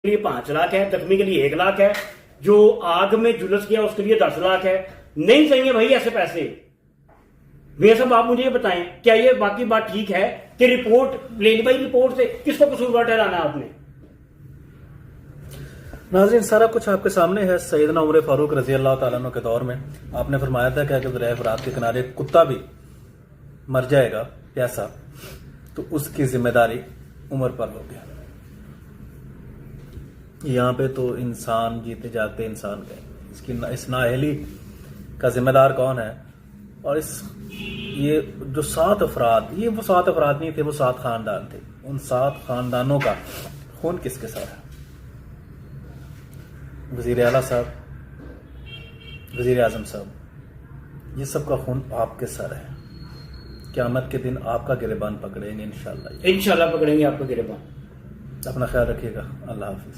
लिए 5 लाख है, जख्मी के लिए 1 लाख है, जो आग में जुलस किया उसके लिए 10 लाख है। नहीं चाहिए भाई ऐसे पैसे। भैया साहब आप मुझे ये बताएं, क्या ये बाकी बात ठीक है कि रिपोर्ट लेनी भाई, रिपोर्ट से किसको कसूरवार ठहराना आपने? नाज़रीन, सारा कुछ आपके सामने है। सैयदना उमर फारूक रजी अल्लाह तआला अन्हु के दौर में आपने फरमाया था कि अगर दरिया फरात के किनारे कुत्ता भी मर जाएगा प्यासा तो उसकी जिम्मेदारी उमर पर होगी। यहाँ पे तो इंसान जीते जाते इंसान गए, इस नाअहली का जिम्मेदार कौन है? और ये जो 7 अफराद, ये वो 7 अफराद नहीं थे, वो 7 खानदान थे। उन 7 खानदानों का खून किसके साथ है? वजीर आला साहब, वजीर आजम साहब, ये सब का खून आपके सर है। क़यामत के दिन आपका गिरबान पकड़ेंगे इंशाल्लाह। इंशाल्लाह पकड़ेंगे आपका गिरबान। अपना ख्याल रखिएगा। अल्लाह हाफिज।